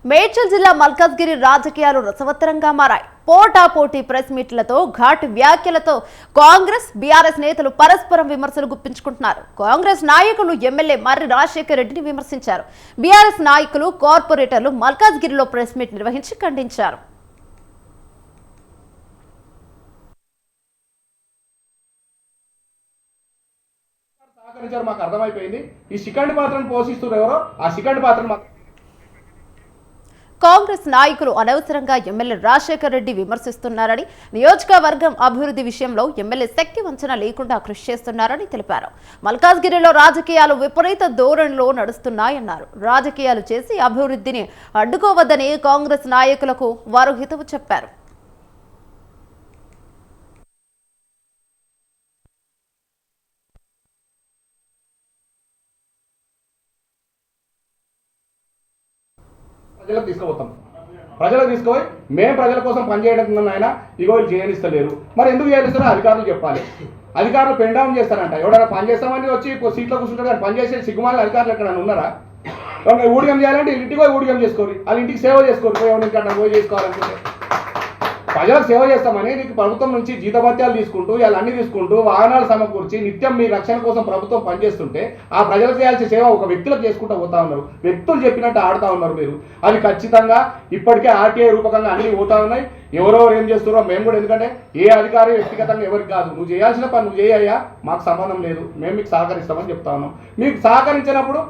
మేడ్చల్ జిల్లా మల్కాజ్గిరి రాజకీయాలు రసవత్తరంగా మారాయి. పోటాపోటీ ప్రెస్ మీట్లతో ఘాటు వ్యాఖ్యలతో కాంగ్రెస్ బీఆర్ఎస్ నేతలు పరస్పరం విమర్శలు గుప్పించుకుంటున్నారు. కాంగ్రెస్ నాయకులు ఎమ్మెల్యే మర్రి రాజశేఖర్ రెడ్డిని విమర్శించారు. బీఆర్ఎస్ నాయకులు కార్పొరేటర్లు మల్కాజ్గిరిలో ప్రెస్ మీట్ నిర్వహించి ఖండించారు. మాకు అర్థమైపోయింది. ఈ శిఖండి పాత్రను పోషిస్తున్నారు ఎవరో ఆ శిఖండి పాత్రను కాంగ్రెస్ నాయకులు అనవసరంగా ఎమ్మెల్యే రాజశేఖర్ రెడ్డి విమర్శిస్తున్నారని, నియోజకవర్గం అభివృద్ధి విషయంలో ఎమ్మెల్యే శక్తి వంచన లేకుండా కృషి చేస్తున్నారని తెలిపారు. మల్కాజ్గిరిలో రాజకీయాలు విపరీత ధోరణిలో నడుస్తున్నాయన్నారు. రాజకీయాలు చేసి అభివృద్ధిని అడ్డుకోవద్దని కాంగ్రెస్ నాయకులకు వారు హితవు చెప్పారు. ప్రజలకు తీసుకుపోయి మేము ప్రజల కోసం పనిచేయడం ఆయన ఇగో వీళ్ళు చేయనిస్తలేరు. మరి ఎందుకు చేయనిస్తారో అధికారులు చెప్పాలి. అధికారులు పెండౌన్ చేస్తారంట. ఎవరైనా పని చేస్తామని వచ్చి సీట్లో కూర్చుంటారు కానీ పని చేసే సిగ్గుమాల అధికారులు ఎక్కడ ఉన్నారా? ఊడిగం చేయాలంటే ఇంటికి పోయి ఊడిగం చేసుకోరు, వాళ్ళ ఇంటికి సేవ చేసుకోరు. ఎవరికి పోయి చేసుకోవాలనుకుంటే ప్రజలకు సేవ చేస్తామని నీకు ప్రభుత్వం నుంచి జీతభత్యాలు తీసుకుంటూ అన్నీ తీసుకుంటూ వాహనాలు సమకూర్చి నిత్యం మీ రక్షణ కోసం ప్రభుత్వం పనిచేస్తుంటే ఆ ప్రజలకు చేయాల్సిన సేవ ఒక వ్యక్తులకు చేసుకుంటూ పోతా ఉన్నారు. వ్యక్తులు చెప్పినట్టు ఆడుతూ ఉన్నారు మీరు. అది ఖచ్చితంగా ఇప్పటికే ఆర్టీఐ రూపకంగా అన్నీ పోతా ఉన్నాయి. ఎవరెవరు ఏం చేస్తున్నారో మేము కూడా, ఎందుకంటే ఏ అధికారి వ్యక్తిగతంగా ఎవరికి కాదు. నువ్వు చేయాల్సిన పని నువ్వు చేయయ్యా, మాకు సంబంధం లేదు, మేము మీకు సహకరిస్తామని చెప్తా ఉన్నాం. మీకు సహకరించినప్పుడు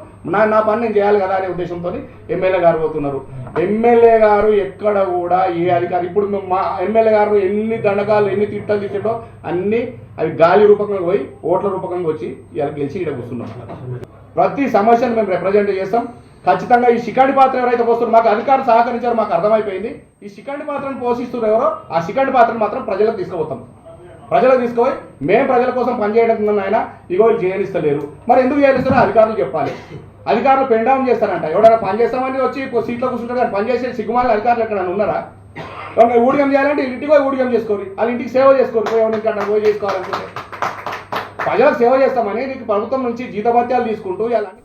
నా పని నేను చేయాలి కదా అనే ఉద్దేశంతో ఎమ్మెల్యే గారు పోతున్నారు. ఎమ్మెల్యే గారు ఎక్కడ కూడా ఏ అధికారి, ఇప్పుడు మా ఎమ్మెల్యే గారు ఎన్ని దండకాలు ఎన్ని తిట్టలు తిట్టడో అన్నీ అవి గాలి రూపకంగా పోయి ఓట్ల రూపకంగా వచ్చి ఇలా గెలిచి ఇక్కడ కూర్చున్నాం. ప్రతి సమస్యను మేము రిప్రజెంట్ చేస్తాం. ఖచ్చితంగా ఈ శిఖండి పాత్ర ఎవరైతే పోస్తున్నారో మాకు అధికారులు సహకరించారో మాకు అర్థమైపోయింది. ఈ శిఖండి పాత్రను పోషిస్తున్నారు ఎవరో ఆ శిఖండి పాత్రను మాత్రం ప్రజలకు తీసుకుపోతాం. ప్రజలకు తీసుకుపోయి మేము ప్రజల కోసం పనిచేయడం ఆయన ఇగో వీళ్ళు చేయనిస్తలేరు. మరి ఎందుకు చేయనిస్తారో అధికారులు చెప్పాలి. అధికారులు పెండౌన్ చేస్తారంట. ఎవరైనా పని చేస్తామని వచ్చి సీట్లో కూర్చుంటారు కానీ పని చేసే సిగ్గుమాల అధికారులు ఎక్కడ ఉన్నారా? ఊడిగం చేయాలంటే ఇంటికి పోయి ఊడిగం చేసుకోరు, వాళ్ళ ఇంటికి సేవ చేసుకోరు. ఎవరికి పోయి చేసుకోవాలనుకుంటే ప్రజలకు సేవ చేస్తామని నీకు ప్రభుత్వం నుంచి జీతభత్యాలు తీసుకుంటూ